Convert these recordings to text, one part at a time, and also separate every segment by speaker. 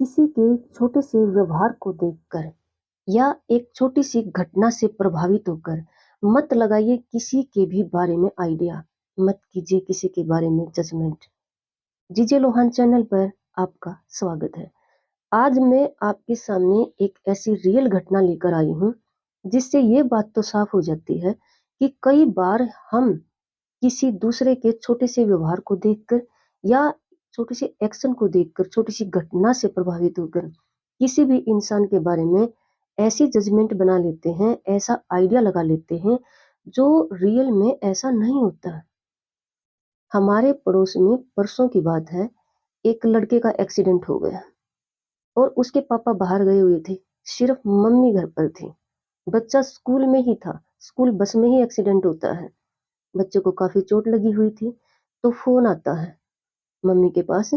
Speaker 1: किसी के छोटे से व्यवहार को देखकर या एक छोटी सी घटना से प्रभावित होकर मत लगाइए किसी के भी बारे में आइडिया, मत कीजिए किसी के बारे में जजमेंट। जीजे लोहान चैनल पर आपका स्वागत है। आज मैं आपके सामने एक ऐसी रियल घटना लेकर आई हूँ जिससे ये बात तो साफ हो जाती है कि कई बार हम किसी दूसरे के छोटे से व्यवहार को देखकर या छोटे से एक्शन को देखकर, छोटी सी घटना से प्रभावित होकर किसी भी इंसान के बारे में ऐसी जजमेंट बना लेते हैं, ऐसा आइडिया लगा लेते हैं जो रियल में ऐसा नहीं होता। हमारे पड़ोस में परसों की बात है, एक लड़के का एक्सीडेंट हो गया और उसके पापा बाहर गए हुए थे, सिर्फ मम्मी घर पर थी। बच्चा स्कूल में ही था, स्कूल बस में ही एक्सीडेंट होता है। बच्चे को काफी चोट लगी हुई थी, तो फोन आता है मम्मी के पास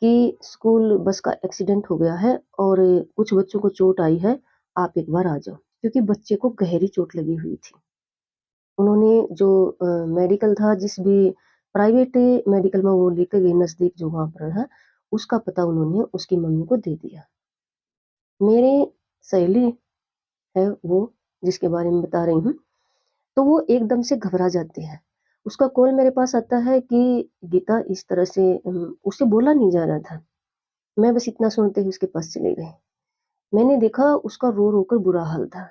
Speaker 1: कि स्कूल बस का एक्सीडेंट हो गया है और कुछ बच्चों को चोट आई है, आप एक बार आ जाओ। क्योंकि बच्चे को गहरी चोट लगी हुई थी। उन्होंने जो मेडिकल था, जिस भी प्राइवेट मेडिकल में वो लेके गए नज़दीक जो वहाँ पर है, उसका पता उन्होंने उसकी मम्मी को दे दिया। मेरे सहेली है वो, जिसके बारे में बता रही हूँ, तो वो एकदम से घबरा जाती है। उसका कॉल मेरे पास आता है कि गीता इस तरह से उससे बोला नहीं जा रहा था। मैं बस इतना सुनते ही उसके पास चली गई। मैंने देखा उसका रो-रो कर बुरा हाल था।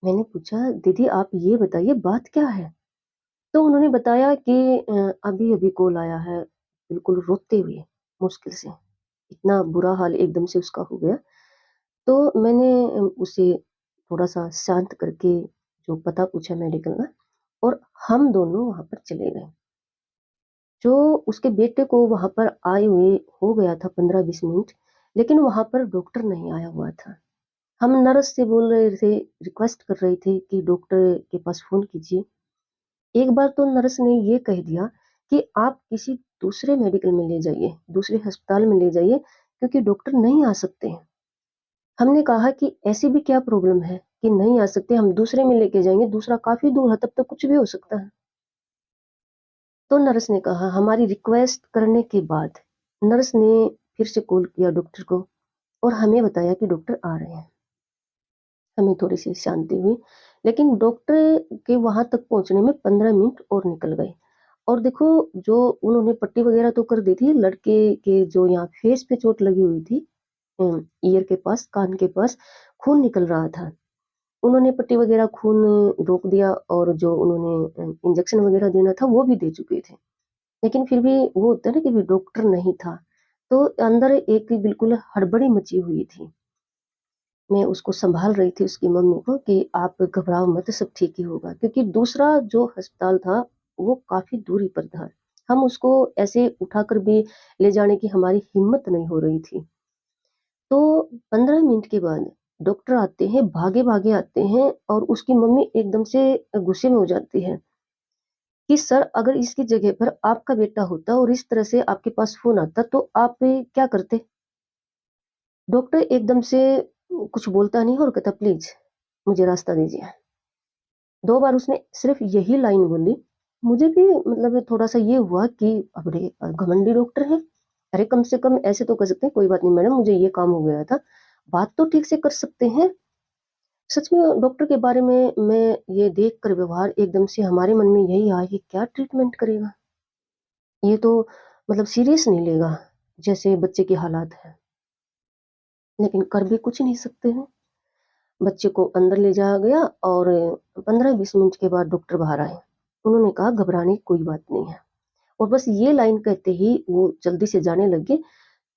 Speaker 1: मैंने पूछा, "दीदी आप ये बताइए बात क्या है?" तो उन्होंने बताया कि अभी-अभी कॉल आया है, बिल्कुल रोते हुए, मुश्किल से। इतना बुरा हाल एकदम से उसका हो गया। तो मैंने उसे थोड़ा-सा शांत करके जो पता पूछा मेडिकल का और हम दोनों वहाँ पर चले गए। जो उसके बेटे को वहाँ पर आए हुए हो गया था 15-20 मिनट, लेकिन वहाँ पर डॉक्टर नहीं आया हुआ था। हम नर्स से बोल रहे थे, रिक्वेस्ट कर रहे थे कि डॉक्टर के पास फ़ोन कीजिए। एक बार तो नर्स ने ये कह दिया कि आप किसी दूसरे मेडिकल में ले जाइए, दूसरे अस्पताल में ले जाइए क्योंकि डॉक्टर नहीं आ सकते हैं। हमने कहा कि ऐसी भी क्या प्रॉब्लम है कि नहीं आ सकते, हम दूसरे में लेके जाएँगे, दूसरा काफ़ी दूर है, तब तक कुछ भी हो सकता है। तो नर्स ने कहा, हमारी रिक्वेस्ट करने के बाद नर्स ने फिर से कॉल किया डॉक्टर को और हमें बताया कि डॉक्टर आ रहे हैं। हमें थोड़ी-सी शांति हुई, लेकिन डॉक्टर के वहाँ तक पहुँचने में 15 मिनट और निकल गए। और देखो, जो उन्होंने पट्टी वगैरह तो कर दी थी, लड़के के जो यहाँ फेस पे चोट लगी हुई थी, ईयर के पास, कान के पास खून निकल रहा था। उन्होंने पट्टी वगैरह, खून रोक दिया और जो उन्होंने इंजेक्शन वगैरह देना था वो भी दे चुके थे। लेकिन फिर भी वो होता है ना कि भी डॉक्टर नहीं था, तो अंदर एक बिल्कुल हड़बड़ी मची हुई थी। मैं उसको सँभाल रही थी, उसकी मम्मी को, कि आप घबराओ मत, सब ठीक ही होगा। क्योंकि दूसरा जो अस्पताल था, वो काफ़ी दूरी पर था। हम उसको ऐसे उठाकर भी ले जाने की हमारी हिम्मत नहीं हो रही थी। तो 15 मिनट के बाद डॉक्टर आते हैं, भागे-भागे आते हैं और उसकी मम्मी एकदम से गुस्से में हो जाती है कि सर, अगर इसकी जगह पर आपका बेटा होता और इस तरह से आपके पास फ़ोन आता तो आप क्या करते? डॉक्टर एकदम से कुछ बोलता नहीं और कहता, प्लीज़ मुझे रास्ता दीजिए। 2 बार उसने सिर्फ़ यही लाइन बोली। मुझे भी मतलब थोड़ा-सा ये हुआ कि अरे! घमंडी डॉक्टर है। अरे! कम से कम ऐसे तो कर सकते हैं, कोई बात नहीं मैडम, मुझे ये काम हो गया था। बात तो ठीक से कर सकते हैं। सच में डॉक्टर के बारे में मैं ये देखकर व्यवहार एकदम से हमारे मन में यही आया कि क्या ट्रीटमेंट करेगा? ये तो मतलब सीरियस नहीं लेगा, जैसे बच्चे के हालात हैं। लेकिन कर भी कुछ नहीं सकते हैं। बच्चे को अंदर ले जाया गया और 15-20 मिनट के बाद डॉक्टर बाहर आए। उन्होंने कहा, घबराने की कोई बात नहीं है। और बस ये लाइन कहते ही वो जल्दी से जाने लगे।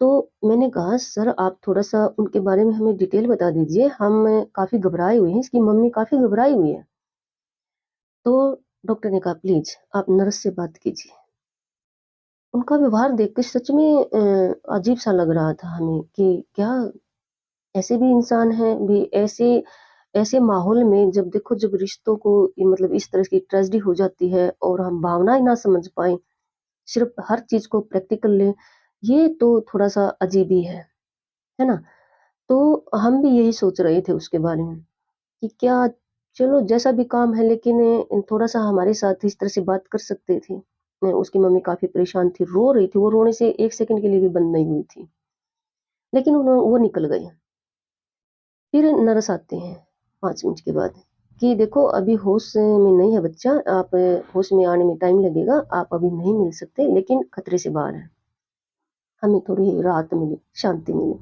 Speaker 1: तो मैंने कहा, सर आप थोड़ा-सा उनके बारे में हमें डिटेल बता दीजिए, हम काफ़ी घबराए हुए हैं, इसकी मम्मी काफ़ी घबराई हुई है। तो डॉक्टर ने कहा, प्लीज़ आप नर्स से बात कीजिए। उनका व्यवहार देख के सच में अजीब-सा लग रहा था हमें कि क्या ऐसे भी इंसान हैं, भी ऐसे ऐसे माहौल में, जब देखो, जब रिश्तों को मतलब इस तरह की ट्रेजेडी हो जाती है और हम भावनाएँ ना समझ पाएँ, सिर्फ़ हर चीज़ को प्रैक्टिकल लें, ये तो थोड़ा-सा अजीब ही है ना? तो हम भी यही सोच रहे थे उसके बारे में कि क्या, चलो जैसा भी काम है, लेकिन थोड़ा-सा हमारे साथ इस तरह से बात कर सकते थे। उसकी मम्मी काफ़ी परेशान थी, रो रही थी, वो रोने से 1 सेकंड के लिए भी बंद नहीं हुई थी। लेकिन वो निकल गए। फिर नर्स आते हैं 5 मिनट के बाद कि देखो अभी होश में नहीं है बच्चा, आप होश में आने में टाइम लगेगा, आप अभी नहीं मिल सकते, लेकिन खतरे से बाहर है। हमें थोड़ी राहत मिली, शांति मिली।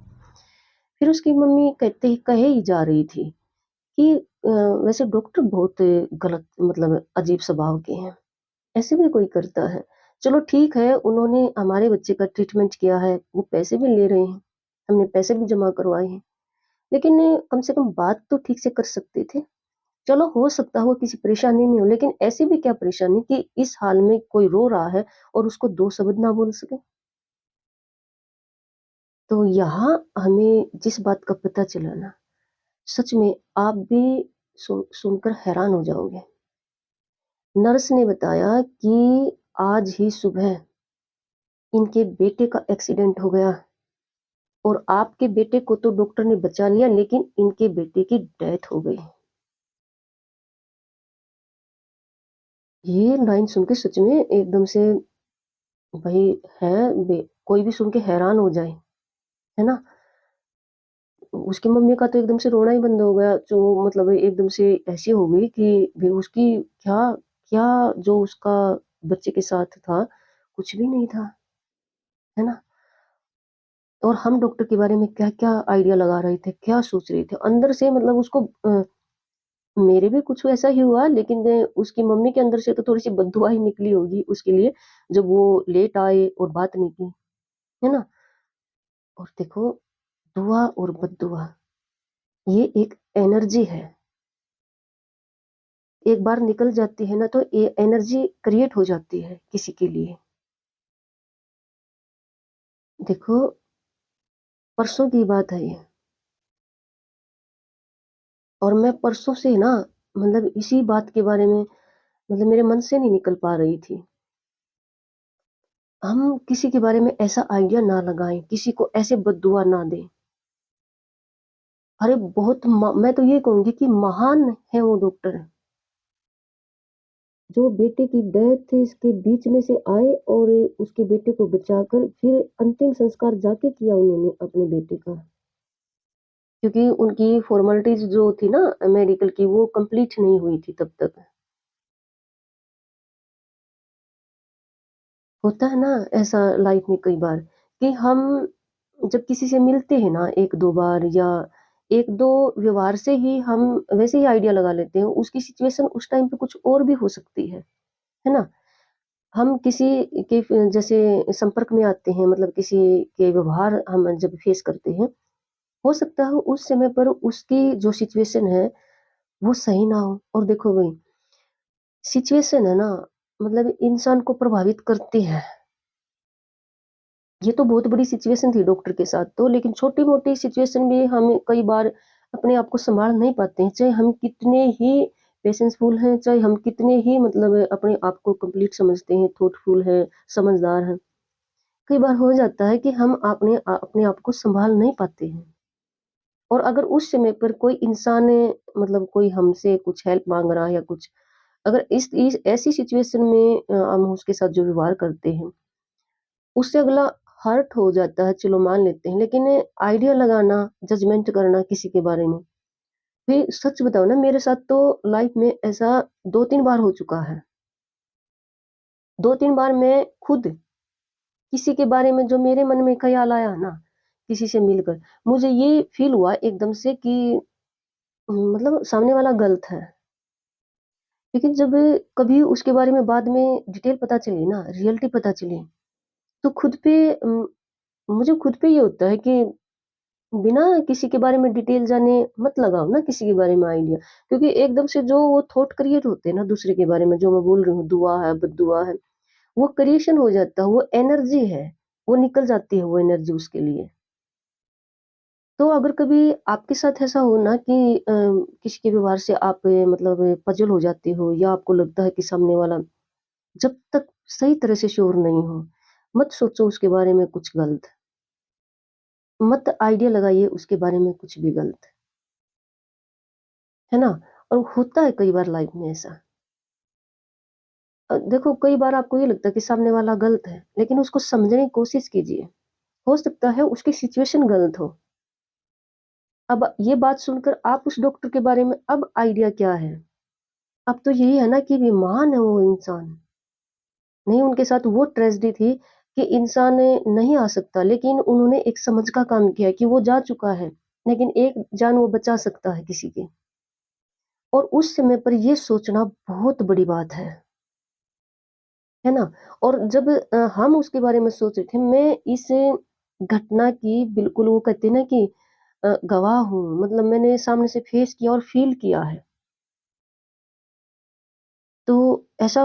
Speaker 1: फिर उसकी मम्मी कहे ही जा रही थी कि वैसे डॉक्टर बहुत गलत, मतलब अजीब स्वभाव के हैं, ऐसे भी कोई करता है। चलो ठीक है, उन्होंने हमारे बच्चे का ट्रीटमेंट किया है, वो पैसे भी ले रहे हैं, हमने पैसे भी जमा करवाए हैं, लेकिन कम से कम बात तो ठीक से कर सकते थे। चलो हो सकता है वो किसी परेशानी में हो, लेकिन ऐसी भी क्या परेशानी कि इस हाल में कोई रो रहा है और उसको 2 शब्द ना बोल सके? तो यहाँ हमें जिस बात का पता चला ना, सच में आप भी सुनकर हैरान हो जाओगे। नर्स ने बताया कि आज ही सुबह इनके बेटे का एक्सीडेंट हो गया और आपके बेटे को तो डॉक्टर ने बचा लिया, लेकिन इनके बेटे की डेथ हो गई। ये लाइन सुन के सच में एकदम से भाई है कोई भी सुन के हैरान हो जाए, है ना? उसकी मम्मी का तो एकदम से रोना ही बंद हो गया, जो मतलब एकदम से ऐसी हो गई कि बेहोश की क्या क्या जो उसका बच्चे के साथ था, कुछ भी नहीं था, है ना? और हम डॉक्टर के बारे में क्या-क्या आइडिया लगा रहे थे, क्या सोच रहे थे, अंदर से मतलब उसको मेरे भी कुछ वैसा ही हुआ, लेकिन उसकी मम्मी के अंदर से तो थोड़ी-सी बददुआ ही निकली होगी उसके लिए, जब वो लेट आए और बात नहीं की, है ना? और देखो, दुआ और बददुआ ये एक एनर्जी है। एक बार निकल जाती है ना, तो ये एनर्जी क्रिएट हो जाती है किसी के लिए। देखो, परसों की बात है ये, और मैं परसों से ना मतलब इसी बात के बारे में मतलब मेरे मन से नहीं निकल पा रही थी। हम किसी के बारे में ऐसा आइडिया ना लगाएँ, किसी को ऐसे बददुआ ना दें। अरे बहुत मैं तो ये कहूँगी कि महान है वो डॉक्टर, जो बेटे की डेथ इसके बीच में से आए और उसके बेटे को बचाकर फिर अंतिम संस्कार जाके किया उन्होंने अपने बेटे का। क्योंकि उनकी फ़ॉर्मेलिटीज़ जो थी ना मेडिकल की, वो कंप्लीट नहीं हुई थी तब तक। होता है ना ऐसा लाइफ़ में कई बार कि हम जब किसी से मिलते हैं ना 1-2 बार या 1-2 व्यवहार से ही हम वैसे ही आइडिया लगा लेते हैं, उसकी सिचुएशन उस टाइम पे कुछ और भी हो सकती है ना? हम किसी के जैसे संपर्क में आते हैं, मतलब किसी के व्यवहार हम जब फेस करते हैं, हो सकता है उस समय पर उसकी जो सिचुएशन है, वो सही ना हो। और देखो भई, सिचुएशन है ना, मतलब इंसान को प्रभावित करती है। ये तो बहुत बड़ी सिचुएशन थी डॉक्टर के साथ तो, लेकिन छोटी-मोटी सिचुएशन में हम कई बार अपने आप को सँभाल नहीं पाते हैं। चाहे हम कितने ही पेशेंसफुल हैं, चाहे हम कितने ही मतलब अपने आप को कंप्लीट समझते हैं, थॉटफुल हैं, समझदार हैं। कई बार हो जाता है कि हम अपने आप को सँभाल नहीं पाते हैं। और अगर उस समय पर कोई इंसान मतलब कोई हमसे कुछ हेल्प माँग रहा है या कुछ, अगर इस ऐसी सिचुएशन में हम उसके साथ जो व्यवहार करते हैं, उससे अगला हर्ट हो जाता है, चलो मान लेते हैं, लेकिन आइडिया लगाना, जजमेंट करना किसी के बारे में, भी सच बताऊँ ना, मेरे साथ तो लाइफ में ऐसा 2-3 बार हो चुका है। 2-3 बार मैं खुद किसी के बारे में जो मेरे मन में ख़्याल आया ना, किसी से मिलकर, मुझे ये फ़ील हुआ एकदम से कि मतलब सामने वाला गलत है। लेकिन जब कभी उसके बारे में बाद में डिटेल पता चली ना, रियलिटी पता चली, तो खुद पे मुझे खुद पे ये होता है कि बिना किसी के बारे में डिटेल जाने मत लगाओ ना किसी के बारे में आइडिया। क्योंकि एकदम से जो वो थॉट क्रिएट होते हैं ना दूसरे के बारे में, जो मैं बोल रही हूँ, दुआ है, बद्दुआ है, वो क्रिएशन हो जाता है, वो एनर्जी है, वो निकल जाती है वो एनर्जी उसके लिए। तो अगर कभी आपके साथ ऐसा हो ना कि किसी के व्यवहार से आप मतलब पज़ल हो जाते हो या आपको लगता है कि सामने वाला जब तक सही तरह से श्योर नहीं हो, मत सोचो उसके बारे में कुछ गलत, मत आइडिया लगाइए उसके बारे में कुछ भी गलत, है ना? और होता है कई बार लाइफ में ऐसा। देखो कई बार आपको ये लगता है कि सामने वाला गलत है, लेकिन उसको समझने की कोशिश कीजिए। हो सकता है उसकी सिचुएशन गलत हो। अब ये बात सुनकर आप उस डॉक्टर के बारे में अब आइडिया क्या है? अब तो यही है ना कि बेईमान है वो इंसान। नहीं, उनके साथ वो ट्रेजेडी थी कि इंसान नहीं आ सकता, लेकिन उन्होंने एक समझ का काम किया कि वो जा चुका है, लेकिन एक जान वो बचा सकता है किसी की। और उस समय पर ये सोचना बहुत बड़ी बात है ना? और जब हम उसके बारे में सोच रहे थे, मैं इस घटना की बिल्कुल वो कहते हैं ना कि गवाह हूँ, मतलब मैंने सामने से फेस किया और फ़ील किया है। तो ऐसा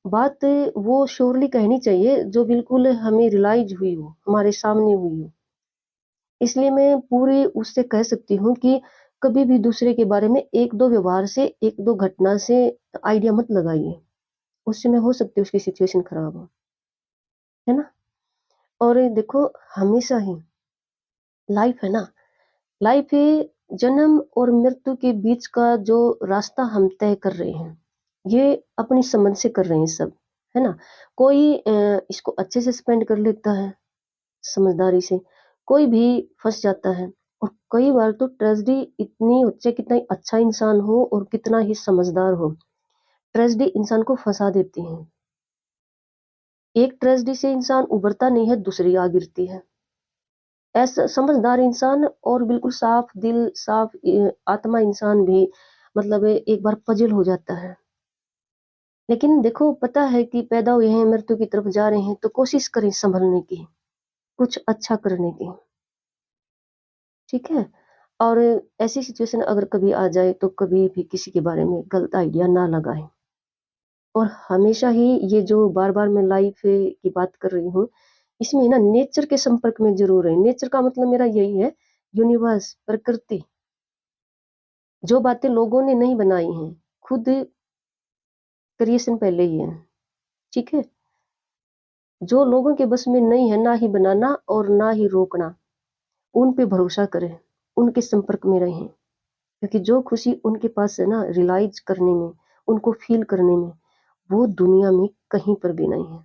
Speaker 1: बात वो श्योरली कहनी चाहिए जो बिल्कुल हमें रियलाइज़ हुई हो, हमारे सामने हुई हो। इसलिए मैं पूरे उससे कह सकती हूँ कि कभी भी दूसरे के बारे में 1-2 व्यवहार से, 1-2 घटना से आइडिया मत लगाइए। उससे में हो सकती है उसकी सिचुएशन खराब हो, है ना? और देखो हमेशा ही लाइफ़ है ना, लाइफ़ जन्म और मृत्यु के बीच का जो रास्ता हम तय कर रहे हैं, ये अपनी समझ से कर रहे हैं सब, है ना? कोई इसको अच्छे से स्पेंड कर लेता है, समझदारी से, कोई भी फँस जाता है और कई बार तो ट्रेजेडी इतनी हो चाहे कितना ही अच्छा इंसान हो और कितना ही समझदार हो, ट्रेजेडी इंसान को फँसा देती है। एक ट्रेजेडी से इंसान उभरता नहीं है, दूसरी आ गिरती है। ऐसा समझदार इंसान और बिल्कुल साफ दिल, साफ आत्मा इंसान भी मतलब एक बार पज़ल हो जाता है। लेकिन देखो पता है कि पैदा हुए हैं, मृत्यु की तरफ जा रहे हैं, तो कोशिश करें सँभलने की, कुछ अच्छा करने की, ठीक है? और ऐसी सिचुएशन अगर कभी आ जाए तो कभी भी किसी के बारे में गलत आइडिया ना लगाएँ। और हमेशा ही ये जो बार-बार मैं लाइफ़ की बात कर रही हूँ, इसमें ना नेचर के संपर्क में ज़रूर रहें। नेचर का मतलब मेरा यही है, यूनिवर्स, प्रकृति। जो बातें लोगों ने नहीं बनाई हैं, खुद क्रिएशन पहले ही है, ठीक है? जो लोगों के बस में नहीं है, ना ही बनाना और ना ही रोकना, उन पे भरोसा करें, उनके संपर्क में रहें। क्योंकि जो खुशी उनके पास है ना रियलाइज़ करने में, उनको फ़ील करने में, वो दुनिया में कहीं पर भी नहीं है।